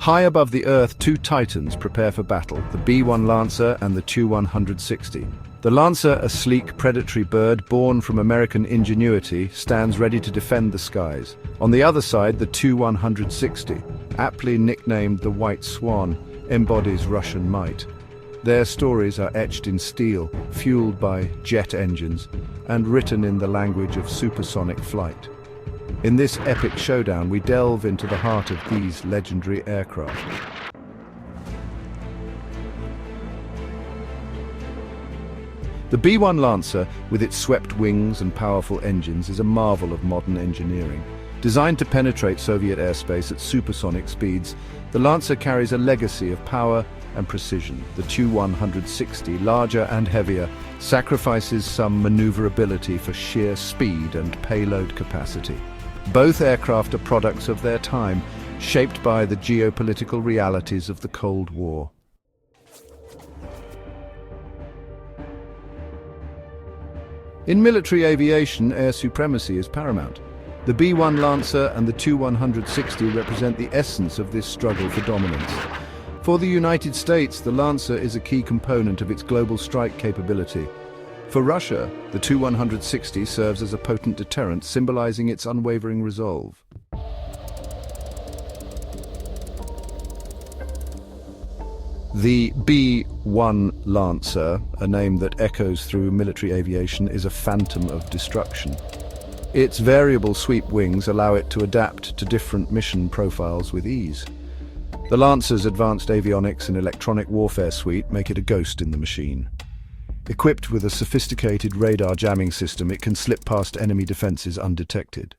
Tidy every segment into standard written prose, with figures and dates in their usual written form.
High above the Earth, two titans prepare for battle, the B-1 Lancer and the Tu-160. The Lancer, a sleek, predatory bird born from American ingenuity, stands ready to defend the skies. On the other side, the Tu-160, aptly nicknamed the White Swan, embodies Russian might. Their stories are etched in steel, fueled by jet engines, and written in the language of supersonic flight. In this epic showdown, we delve into the heart of these legendary aircraft. The B-1 Lancer, with its swept wings and powerful engines, is a marvel of modern engineering. Designed to penetrate Soviet airspace at supersonic speeds, the Lancer carries a legacy of power and precision. The Tu-160, larger and heavier, sacrifices some maneuverability for sheer speed and payload capacity. Both aircraft are products of their time, shaped by the geopolitical realities of the Cold War. In military aviation, air supremacy is paramount. The B-1 Lancer and the Tu-160 represent the essence of this struggle for dominance. For the United States, the Lancer is a key component of its global strike capability. For Russia, the Tu-160 serves as a potent deterrent, symbolizing its unwavering resolve. The B-1 Lancer, a name that echoes through military aviation, is a phantom of destruction. Its variable sweep wings allow it to adapt to different mission profiles with ease. The Lancer's advanced avionics and electronic warfare suite make it a ghost in the machine. Equipped with a sophisticated radar jamming system, it can slip past enemy defenses undetected.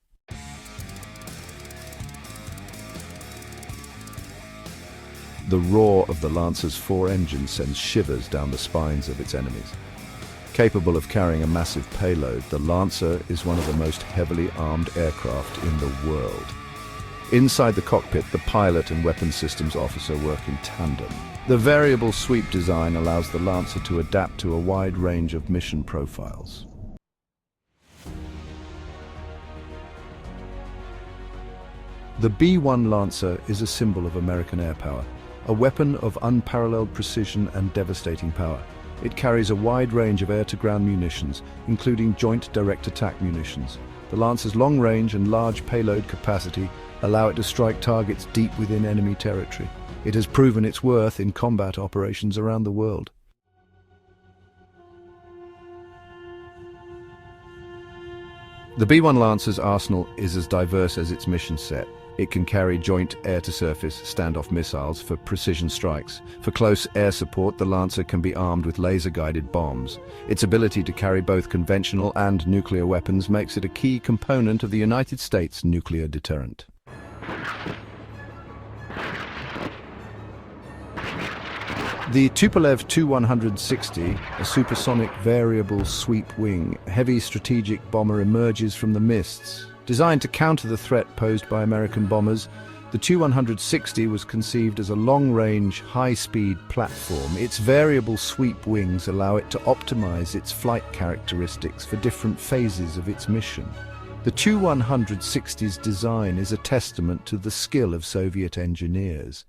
The roar of the Lancer's four engines sends shivers down the spines of its enemies. Capable of carrying a massive payload, the Lancer is one of the most heavily armed aircraft in the world. Inside the cockpit, the pilot and weapons systems officer work in tandem. The variable sweep design allows the Lancer to adapt to a wide range of mission profiles. The B-1 Lancer is a symbol of American air power, a weapon of unparalleled precision and devastating power. It carries a wide range of air-to-ground munitions, including joint direct attack munitions. The Lancer's long range and large payload capacity allow it to strike targets deep within enemy territory. It has proven its worth in combat operations around the world. The B-1 Lancer's arsenal is as diverse as its mission set. It can carry joint air-to-surface standoff missiles for precision strikes. For close air support, the Lancer can be armed with laser-guided bombs. Its ability to carry both conventional and nuclear weapons makes it a key component of the United States' nuclear deterrent. The Tupolev Tu-160, a supersonic variable sweep wing, heavy strategic bomber, emerges from the mists. Designed to counter the threat posed by American bombers, the Tu-160 was conceived as a long-range, high-speed platform. Its variable sweep wings allow it to optimize its flight characteristics for different phases of its mission. The Tu-160's design is a testament to the skill of Soviet engineers.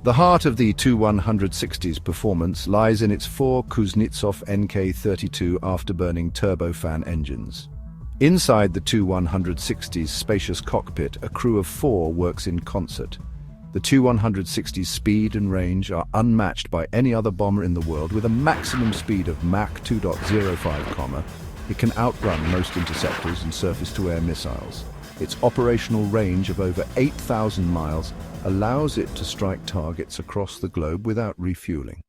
The heart of the Tu-160's performance lies in its four Kuznetsov NK-32 afterburning turbofan engines. Inside the Tu-160's spacious cockpit, a crew of four works in concert. The Tu-160's speed and range are unmatched by any other bomber in the world. With a maximum speed of Mach 2.05, it can outrun most interceptors and surface-to-air missiles. Its operational range of over 8,000 miles allows it to strike targets across the globe without refueling.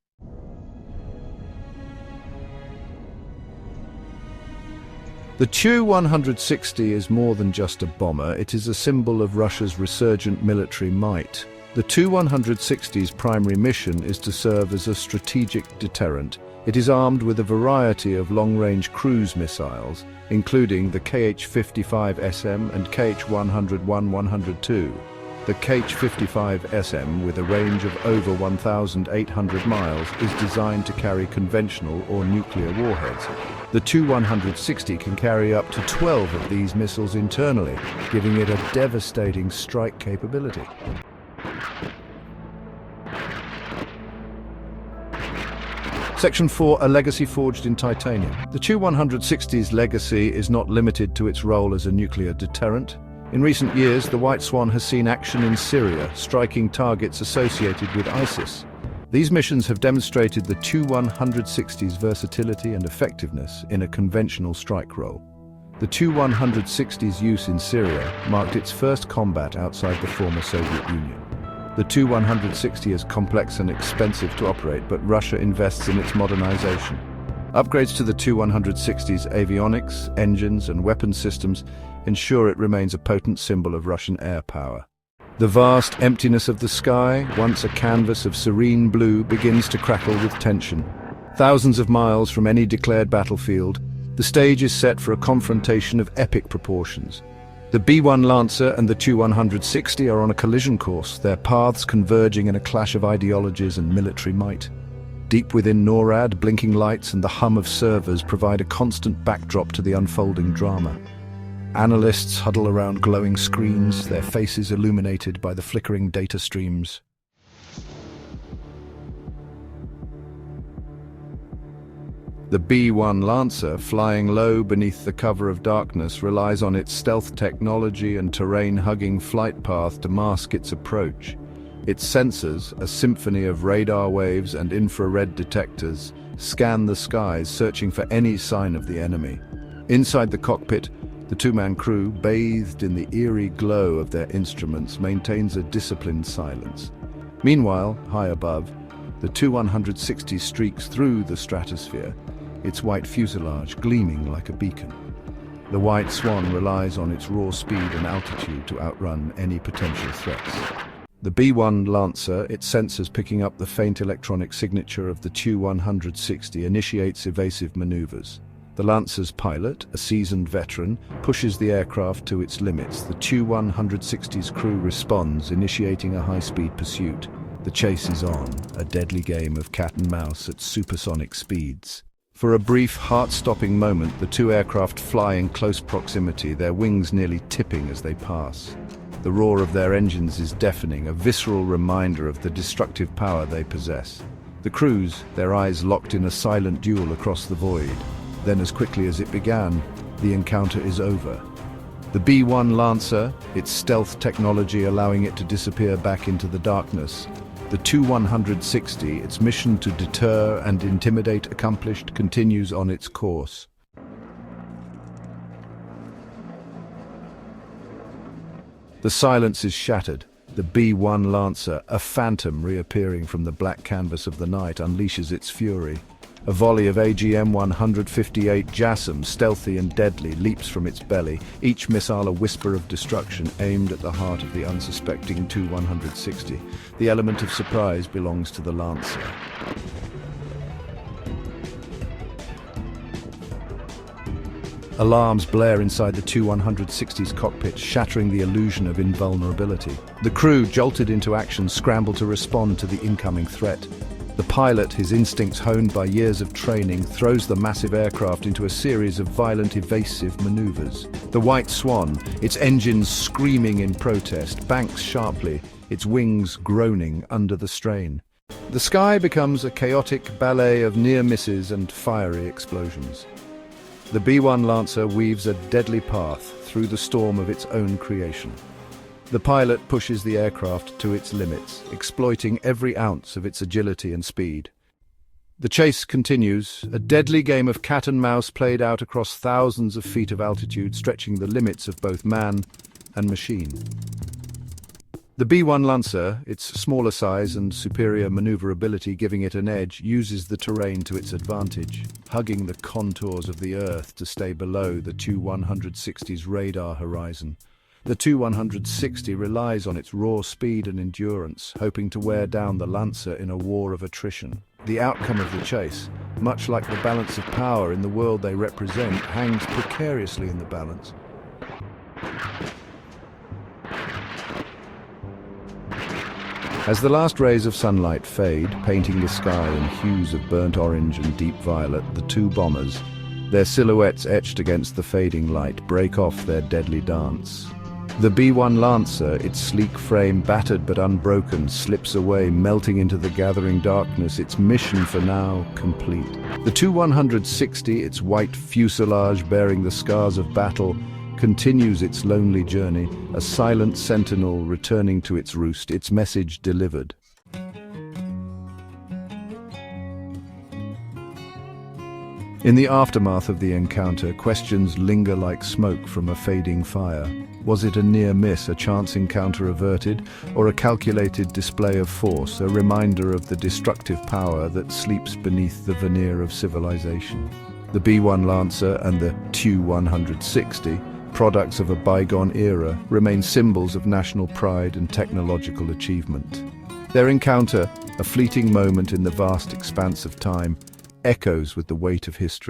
The Tu-160 is more than just a bomber. It is a symbol of Russia's resurgent military might. The Tu-160's primary mission is to serve as a strategic deterrent. It is armed with a variety of long-range cruise missiles, including the Kh-55SM and Kh-101-102. The Kh-55SM, with a range of over 1,800 miles, is designed to carry conventional or nuclear warheads. The Tu-160 can carry up to 12 of these missiles internally, giving it a devastating strike capability. Section 4, a legacy forged in titanium. The Tu-160's legacy is not limited to its role as a nuclear deterrent. In recent years, the White Swan has seen action in Syria, striking targets associated with ISIS. These missions have demonstrated the Tu-160's versatility and effectiveness in a conventional strike role. The Tu-160's use in Syria marked its first combat outside the former Soviet Union. The Tu-160 is complex and expensive to operate, but Russia invests in its modernization. Upgrades to the Tu-160's avionics, engines, and weapon systems ensure it remains a potent symbol of Russian air power. The vast emptiness of the sky, once a canvas of serene blue, begins to crackle with tension. Thousands of miles from any declared battlefield, the stage is set for a confrontation of epic proportions. The B-1 Lancer and the Tu-160 are on a collision course, their paths converging in a clash of ideologies and military might. Deep within NORAD, blinking lights and the hum of servers provide a constant backdrop to the unfolding drama. Analysts huddle around glowing screens, their faces illuminated by the flickering data streams. The B-1 Lancer, flying low beneath the cover of darkness, relies on its stealth technology and terrain-hugging flight path to mask its approach. Its sensors, a symphony of radar waves and infrared detectors, scan the skies, searching for any sign of the enemy. Inside the cockpit, the two-man crew, bathed in the eerie glow of their instruments, maintains a disciplined silence. Meanwhile, high above, the Tu-160 streaks through the stratosphere, its white fuselage gleaming like a beacon. The White Swan relies on its raw speed and altitude to outrun any potential threats. The B-1 Lancer, its sensors picking up the faint electronic signature of the Tu-160, initiates evasive maneuvers. The Lancer's pilot, a seasoned veteran, pushes the aircraft to its limits. The Tu-160's crew responds, initiating a high-speed pursuit. The chase is on, a deadly game of cat and mouse at supersonic speeds. For a brief, heart-stopping moment, the two aircraft fly in close proximity, their wings nearly tipping as they pass. The roar of their engines is deafening, a visceral reminder of the destructive power they possess. The crews, their eyes locked in a silent duel across the void. Then, as quickly as it began, the encounter is over. The B-1 Lancer, its stealth technology allowing it to disappear back into the darkness. The Tu-160, its mission to deter and intimidate accomplished, continues on its course. The silence is shattered. The B-1 Lancer, a phantom reappearing from the black canvas of the night, unleashes its fury. A volley of AGM-158 JASSM, stealthy and deadly, leaps from its belly, each missile a whisper of destruction aimed at the heart of the unsuspecting Tu-160. The element of surprise belongs to the Lancer. Alarms blare inside the Tu-160's cockpit, shattering the illusion of invulnerability. The crew, jolted into action, scramble to respond to the incoming threat. The pilot, his instincts honed by years of training, throws the massive aircraft into a series of violent, evasive maneuvers. The White Swan, its engines screaming in protest, banks sharply, its wings groaning under the strain. The sky becomes a chaotic ballet of near misses and fiery explosions. The B-1 Lancer weaves a deadly path through the storm of its own creation. The pilot pushes the aircraft to its limits, exploiting every ounce of its agility and speed. The chase continues, a deadly game of cat and mouse played out across thousands of feet of altitude, stretching the limits of both man and machine. The B-1 Lancer, its smaller size and superior maneuverability giving it an edge, uses the terrain to its advantage, hugging the contours of the Earth to stay below the Tu-160's radar horizon. The Tu-160 relies on its raw speed and endurance, hoping to wear down the Lancer in a war of attrition. The outcome of the chase, much like the balance of power in the world they represent, hangs precariously in the balance. As the last rays of sunlight fade, painting the sky in hues of burnt orange and deep violet, the two bombers, their silhouettes etched against the fading light, break off their deadly dance. The B-1 Lancer, its sleek frame battered but unbroken, slips away, melting into the gathering darkness, its mission for now complete. The Tu-160, its white fuselage bearing the scars of battle, continues its lonely journey, a silent sentinel returning to its roost, its message delivered. In the aftermath of the encounter, questions linger like smoke from a fading fire. Was it a near miss, a chance encounter averted, or a calculated display of force, a reminder of the destructive power that sleeps beneath the veneer of civilization? The B-1 Lancer and the Tu-160, products of a bygone era, remain symbols of national pride and technological achievement. Their encounter, a fleeting moment in the vast expanse of time, echoes with the weight of history.